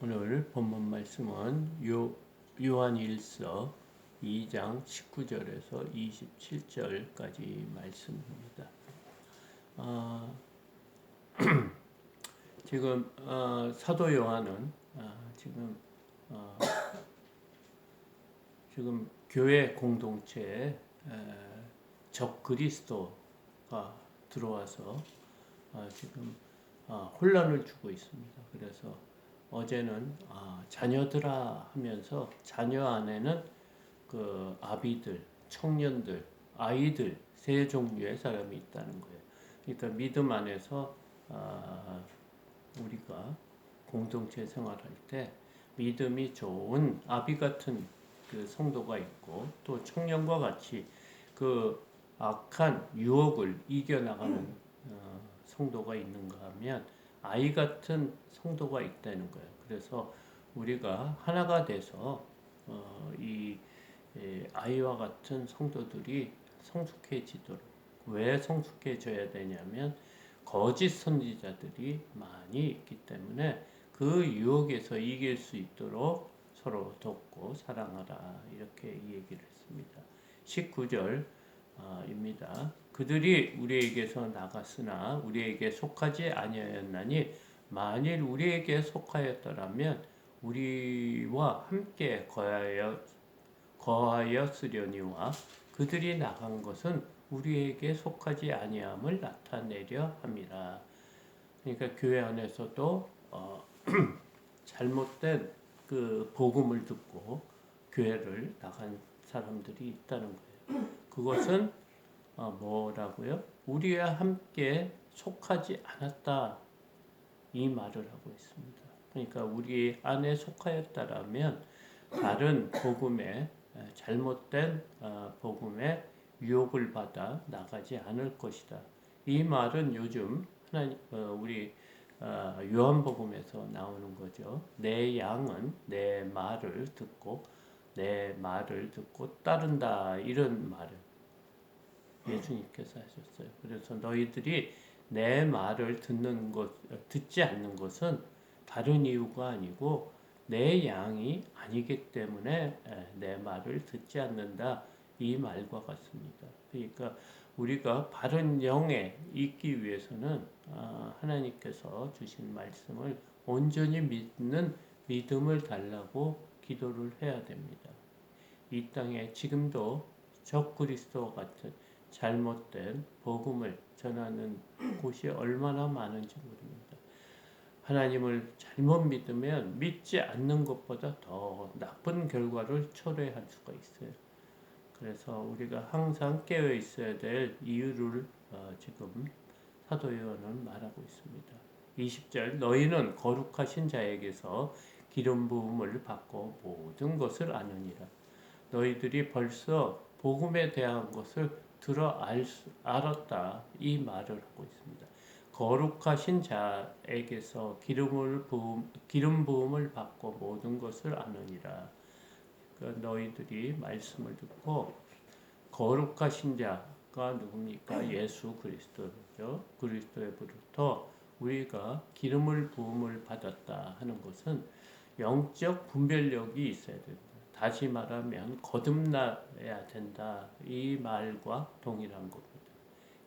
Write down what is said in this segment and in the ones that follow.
오늘 본문 말씀은 요한일서 2장 19절에서 27절까지 말씀입니다. 어, 지금 사도 요한은 어, 지금 교회 공동체에 적 그리스도가 들어와서 지금 혼란을 주고 있습니다. 그래서 어제는 자녀들아 하면서 자녀 안에는 그 아비들, 청년들, 아이들 세 종류의 사람이 있다는 거예요. 그러니까 믿음 안에서 우리가 공동체 생활할 때 믿음이 좋은 아비 같은 그 성도가 있고 또 청년과 같이 그 악한 유혹을 이겨나가는 성도가 있는가 하면 아이 같은 성도가 있다는 거예요. 그래서 우리가 하나가 돼서 이 아이와 같은 성도들이 성숙해지도록, 왜 성숙해져야 되냐면 거짓 선지자들이 많이 있기 때문에 그 유혹에서 이길 수 있도록 서로 돕고 사랑하라, 이렇게 얘기를 했습니다. 19절입니다. 그들이 우리에게서 나갔으나 우리에게 속하지 아니하였나니 만일 우리에게 속하였더라면 우리와 함께 거하였으려니와 그들이 나간 것은 우리에게 속하지 아니함을 나타내려 함이라. 그러니까 교회 안에서도 잘못된 그 복음을 듣고 교회를 나간 사람들이 있다는 거예요. 그것은 뭐라고요? 우리와 함께 속하지 않았다, 이 말을 하고 있습니다. 그러니까 우리 안에 속하였다라면 다른 복음에, 잘못된 복음에 유혹을 받아 나가지 않을 것이다. 이 말은 요즘 우리 요한복음에서 나오는 거죠. 내 양은 내 말을 듣고 따른다, 이런 말을 예수님께서 하셨어요. 그래서 너희들이 내 말을 듣지 않는 것은 다른 이유가 아니고 내 양이 아니기 때문에 내 말을 듣지 않는다, 이 말과 같습니다. 그러니까 우리가 바른 영에 있기 위해서는 하나님께서 주신 말씀을 온전히 믿는 믿음을 달라고 기도를 해야 됩니다. 이 땅에 지금도 적그리스도 같은 잘못된 복음을 전하는 곳이 얼마나 많은지 모릅니다. 하나님을 잘못 믿으면 믿지 않는 것보다 더 나쁜 결과를 초래할 수가 있어요. 그래서 우리가 항상 깨어 있어야 될 이유를 지금 사도 요한은 말하고 있습니다. 20절, 너희는 거룩하신 자에게서 기름 부음을 받고 모든 것을 아느니라. 너희들이 벌써 복음에 대한 것을 알았다, 이 말을 하고 있습니다. 거룩하신 자에게서 기름 부음을 받고 모든 것을 아느니라. 그러니까 너희들이 말씀을 듣고 거룩하신 자가 누굽니까? 예수 그리스도죠. 그리스도로부터 우리가 기름을 부음을 받았다 하는 것은 영적 분별력이 있어야 된다. 다시 말하면 거듭나야 된다, 이 말과 동일한 겁니다.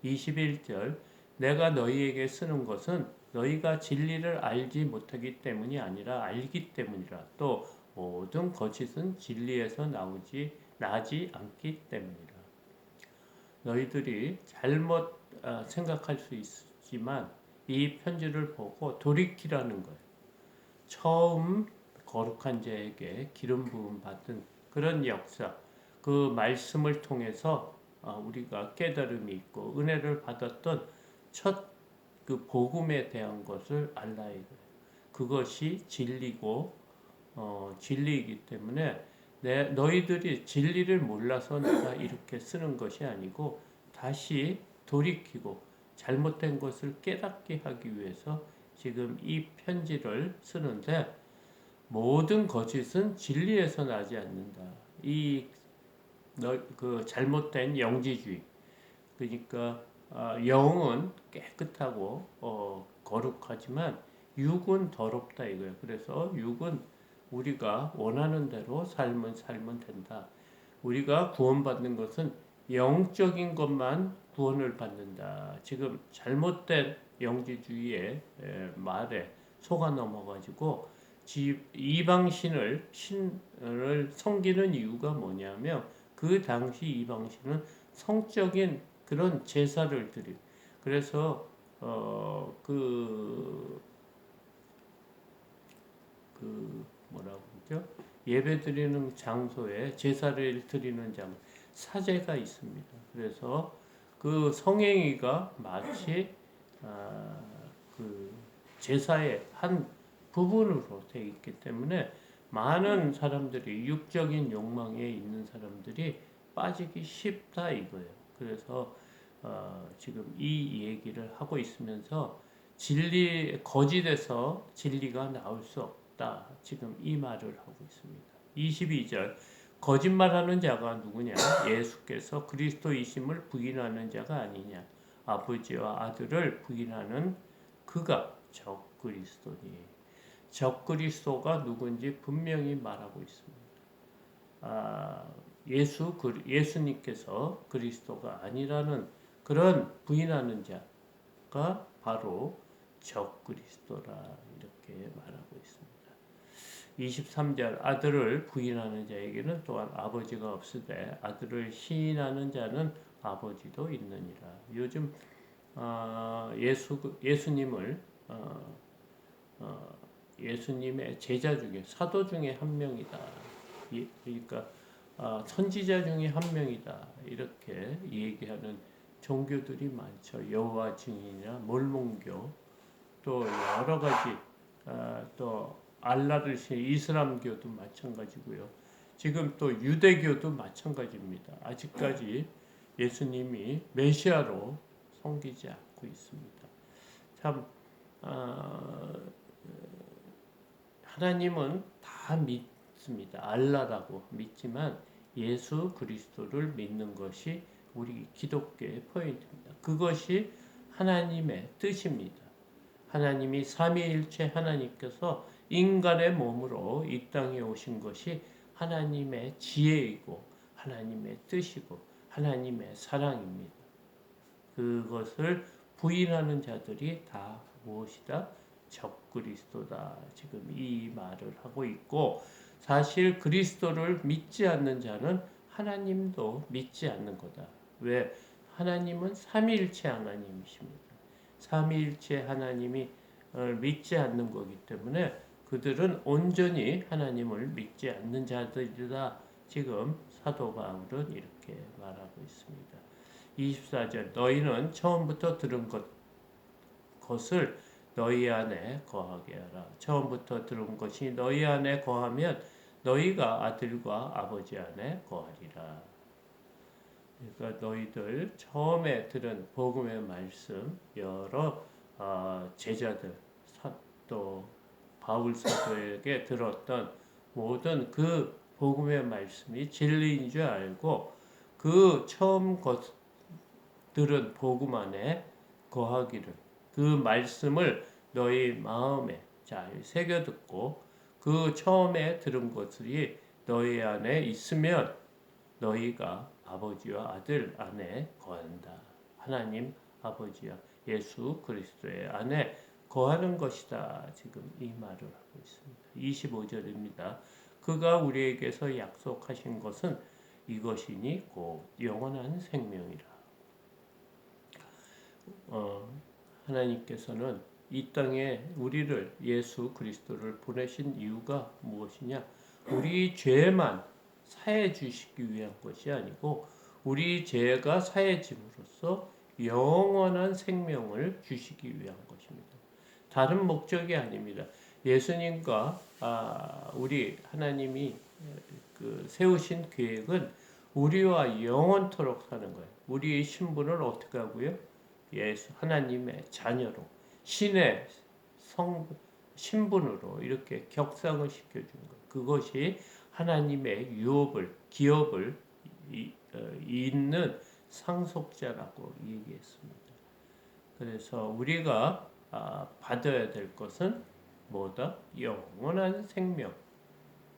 21절, 내가 너희에게 쓰는 것은 너희가 진리를 알지 못하기 때문이 아니라 알기 때문이라. 또 모든 거짓은 진리에서 나지 않기 때문이라. 너희들이 잘못 생각할 수 있지만 이 편지를 보고 돌이키라는 거예요. 처음 거룩한 자에게 기름 부음 받은 그런 역사, 그 말씀을 통해서 우리가 깨달음이 있고 은혜를 받았던 첫 그 복음에 대한 것을 알라야 돼요. 그것이 진리고 진리이기 때문에 너희들이 진리를 몰라서 내가 이렇게 쓰는 것이 아니고 다시 돌이키고 잘못된 것을 깨닫게 하기 위해서 지금 이 편지를 쓰는데, 모든 거짓은 진리에서 나지 않는다. 그 잘못된 영지주의. 그러니까 영은 깨끗하고 거룩하지만 육은 더럽다 이거예요. 그래서 육은 우리가 원하는 대로 살면 된다. 우리가 구원받는 것은 영적인 것만 구원을 받는다. 지금 잘못된 영지주의의 말에 속아 넘어가지고 이방신을 신을 섬기는 이유가 뭐냐면 그 당시 이방신은 성적인 그런 제사를 드리. 그래서 뭐라고 그러죠? 예배 드리는 장소에 제사를 드리는 장 사제가 있습니다. 그래서 그 성행위가 마치 아, 그 제사의 한 부분으로 되어 있기 때문에 많은 사람들이 육적인 욕망에 있는 사람들이 빠지기 쉽다 이거예요. 그래서 지금 이 얘기를 하고 있으면서 거짓에서 진리가 나올 수 없다. 지금 이 말을 하고 있습니다. 22절 거짓말하는 자가 누구냐? 예수께서 그리스도이심을 부인하는 자가 아니냐? 아버지와 아들을 부인하는 그가 적그리스도니. 적그리스도가 누군지 분명히 말하고 있습니다. 예수님께서 그리스도가 아니라는 그런 부인하는 자가 바로 적그리스도라 이렇게 말하고 있습니다. 23절 아들을 부인하는 자에게는 또한 아버지가 없으되 아들을 시인하는 자는 아버지도 있느니라. 요즘 예수님을 예수님의 제자 중에 사도 중에 한 명이다. 그러니까 선지자 중에 한 명이다. 이렇게 얘기하는 종교들이 많죠. 여호와 증인이나 몰몬교 또 여러 가지 또 알라를 신는 이슬람교도 마찬가지고요. 지금 또 유대교도 마찬가지입니다. 아직까지 예수님이 메시아로 섬기지 않고 있습니다. 참 하나님은 다 믿습니다. 알라라고 믿지만 예수 그리스도를 믿는 것이 우리 기독교의 포인트입니다. 그것이 하나님의 뜻입니다. 하나님이 삼위일체 하나님께서 인간의 몸으로 이 땅에 오신 것이 하나님의 지혜이고 하나님의 뜻이고 하나님의 사랑입니다. 그것을 부인하는 자들이 다 무엇이다? 적그리스도다. 지금 이 말을 하고 있고 사실 그리스도를 믿지 않는 자는 하나님도 믿지 않는 거다. 왜? 하나님은 삼위일체 하나님이십니다. 삼위일체 하나님이 믿지 않는 거기 때문에 그들은 온전히 하나님을 믿지 않는 자들이다. 지금 사도 바울은 이렇게 말하고 있습니다. 24절 너희는 처음부터 들은 것을 너희 안에 거하게 하라. 처음부터 들은 것이 너희 안에 거하면 너희가 아들과 아버지 안에 거하리라. 그러니까 너희들 처음에 들은 복음의 말씀 여러 제자들 또 바울 사도에게 들었던 모든 그 복음의 말씀이 진리인 줄 알고 그 처음 들은 복음 안에 거하기를 그 말씀을 너희 마음에 잘 새겨 듣고 그 처음에 들은 것들이 너희 안에 있으면 너희가 아버지와 아들 안에 거한다. 하나님 아버지와 예수 그리스도의 안에 거하는 것이다. 지금 이 말을 하고 있습니다. 25절입니다. 그가 우리에게서 약속하신 것은 이것이니 곧 영원한 생명이라. 하나님께서는 이 땅에 우리를 예수 그리스도를 보내신 이유가 무엇이냐? 우리 죄만 사해 주시기 위한 것이 아니고 우리 죄가 사해짐으로써 영원한 생명을 주시기 위한 것입니다. 다른 목적이 아닙니다. 예수님과 우리 하나님이 세우신 계획은 우리와 영원토록 사는 거예요. 우리의 신분을 어떻게 하고요? 예수 하나님의 자녀로 신의 신분으로 이렇게 격상을 시켜준 거예요. 그것이 하나님의 기업을 잇는 상속자라고 얘기했습니다. 그래서 우리가 받아야 될 것은 뭐다? 영원한 생명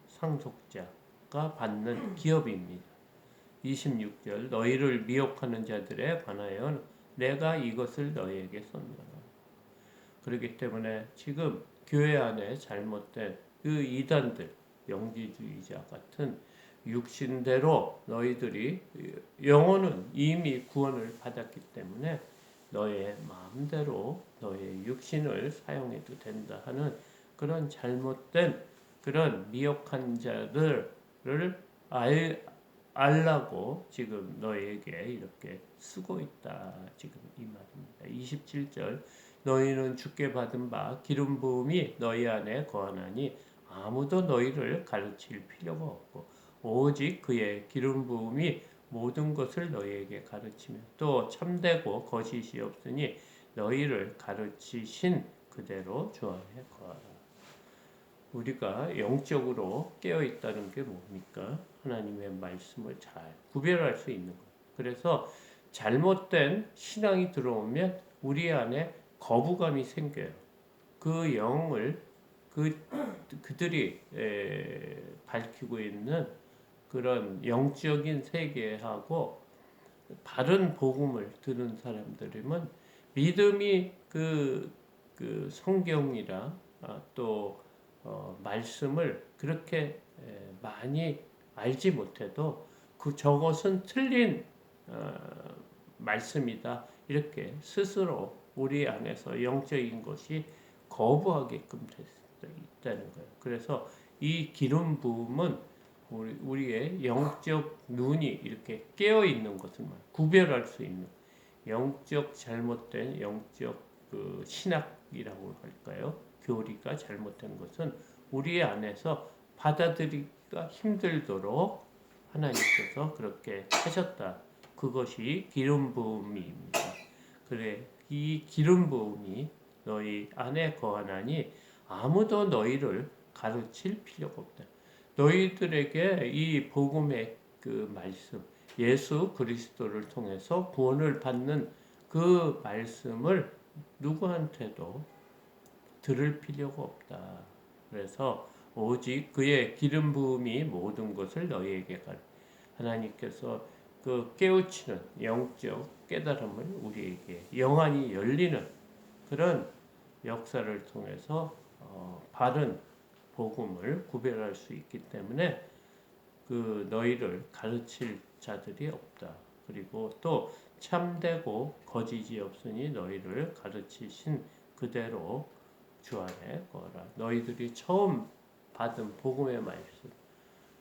상속자가 받는 기업입니다. 26절 너희를 미혹하는 자들에 관하여 내가 이것을 너희에게 썼노라. 그렇기 때문에 지금 교회 안에 잘못된 그 이단들, 영지주의자 같은 육신대로 너희들이 영혼은 이미 구원을 받았기 때문에 너의 마음대로 너의 육신을 사용해도 된다 하는 그런 잘못된 그런 미혹한 자들을 알라고 지금 너희에게 이렇게 쓰고 있다. 지금 이 말입니다. 27절 너희는 주께 받은 바 기름 부음이 너희 안에 거하나니 아무도 너희를 가르칠 필요가 없고 오직 그의 기름 부음이 모든 것을 너희에게 가르치며 또 참되고 거짓이 없으니 너희를 가르치신 그대로 주 안에 거하라. 우리가 영적으로 깨어 있다는 게 뭡니까? 하나님의 말씀을 잘 구별할 수 있는 거예요. 그래서 잘못된 신앙이 들어오면 우리 안에 거부감이 생겨요. 그 영을 그들이 밝히고 있는 그런 영적인 세계하고 바른 복음을 듣는 사람들이면 믿음이 그 성경이라 또 말씀을 그렇게 많이 알지 못해도 저것은 틀린 말씀이다 이렇게 스스로 우리 안에서 영적인 것이 거부하게끔 있다는 거예요. 그래서 이 기름 부음은 우리의 영적 눈이 이렇게 깨어 있는 것을 구별할 수 있는 영적 잘못된 영적 그 신학이라고 할까요? 교리가 잘못된 것은 우리 안에서 받아들이기가 힘들도록 하나님께서 그렇게 하셨다. 그것이 기름 부음입니다. 그래 이 기름 부음이 너희 안에 거하나니 아무도 너희를 가르칠 필요가 없다. 너희들에게 이 복음의 그 말씀, 예수 그리스도를 통해서 구원을 받는 그 말씀을 누구한테도 들을 필요가 없다. 그래서 오직 그의 기름 부음이 모든 것을 너희에게 하나님께서 그 깨우치는 영적 깨달음을 우리에게 영안이 열리는 그런 역사를 통해서 바른 복음을 구별할 수 있기 때문에 그 너희를 가르칠 자들이 없다. 그리고 또 참되고 거짓이 없으니 너희를 가르치신 그대로 주 안에 거라. 너희들이 처음 받은 복음의 말씀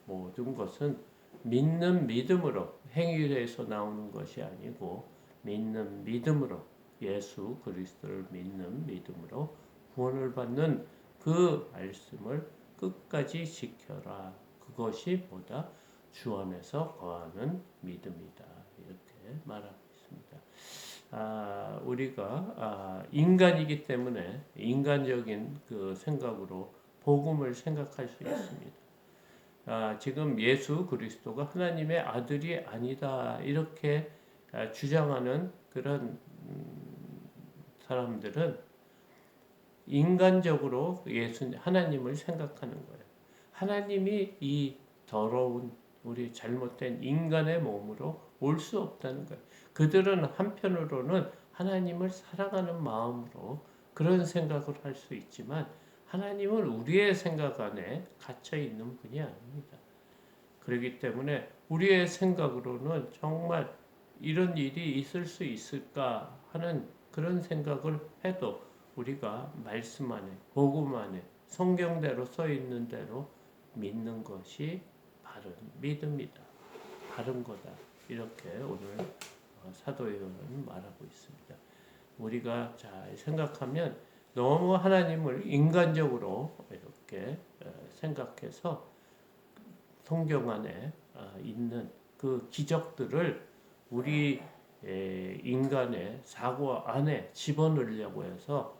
모든 것은 믿는 믿음으로 행위에서 나오는 것이 아니고 믿는 믿음으로 예수 그리스도를 믿는 믿음으로 구원을 받는 그 말씀을 끝까지 지켜라. 그것이 뭐다? 주 안에서 거하는 믿음이다. 이렇게 말하고 있습니다. 우리가 인간이기 때문에 인간적인 그 생각으로 복음을 생각할 수 있습니다. 지금 예수 그리스도가 하나님의 아들이 아니다 이렇게 주장하는 그런 사람들은 인간적으로 하나님을 생각하는 거예요. 하나님이 이 더러운 우리 잘못된 인간의 몸으로 올 수 없다는 거예요. 그들은 한편으로는 하나님을 사랑하는 마음으로 그런 생각을 할 수 있지만 하나님은 우리의 생각 안에 갇혀 있는 분이 아닙니다. 그렇기 때문에 우리의 생각으로는 정말 이런 일이 있을 수 있을까 하는 그런 생각을 해도 우리가 말씀 안에, 복음 안에, 성경대로 써 있는 대로 믿는 것이 바른 믿음이다. 바른 거다. 이렇게 오늘 사도 요한은 말하고 있습니다. 우리가 잘 생각하면 너무 하나님을 인간적으로 이렇게 생각해서 성경 안에 있는 그 기적들을 우리 인간의 사고 안에 집어넣으려고 해서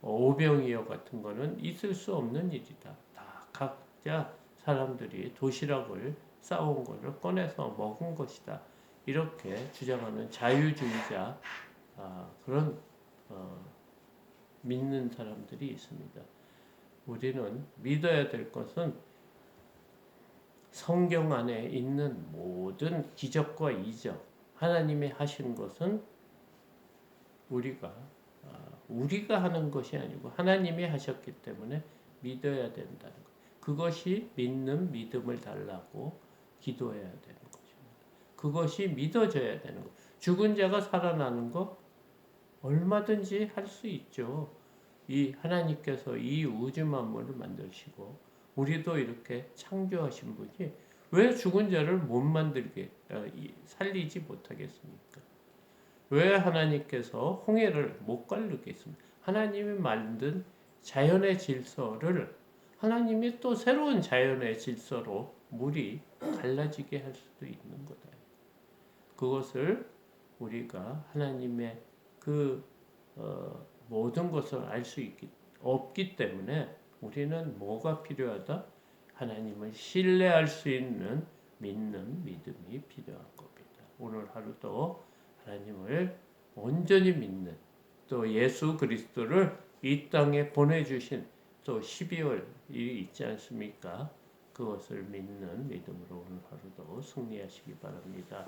오병이어 같은 거는 있을 수 없는 일이다. 다 각자 사람들이 도시락을 싸온 것을 꺼내서 먹은 것이다. 이렇게 주장하는 자유주의자 그런 믿는 사람들이 있습니다. 우리는 믿어야 될 것은 성경 안에 있는 모든 기적과 이적, 하나님이 하신 것은 우리가 하는 것이 아니고 하나님이 하셨기 때문에 믿어야 된다는 것. 그것이 믿는 믿음을 달라고 기도해야 되는 것입니다. 그것이 믿어져야 되는 것. 죽은 자가 살아나는 거 얼마든지 할 수 있죠. 이 하나님께서 이 우주 만물을 만드시고 우리도 이렇게 창조하신 분이 왜 죽은 자를 못 만들게 살리지 못하겠습니까? 왜 하나님께서 홍해를 못 가르겠습니까? 하나님이 만든 자연의 질서를 하나님이 또 새로운 자연의 질서로 물이 갈라지게 할 수도 있는 거다. 그것을 우리가 하나님의 그 모든 것을 알 수 없기 때문에 우리는 뭐가 필요하다? 하나님을 신뢰할 수 있는 믿는 믿음이 필요한 겁니다. 오늘 하루도 하나님을 온전히 믿는 또 예수 그리스도를 이 땅에 보내주신 또 12월이 있지 않습니까? 그것을 믿는 믿음으로 오늘 하루도 승리하시기 바랍니다.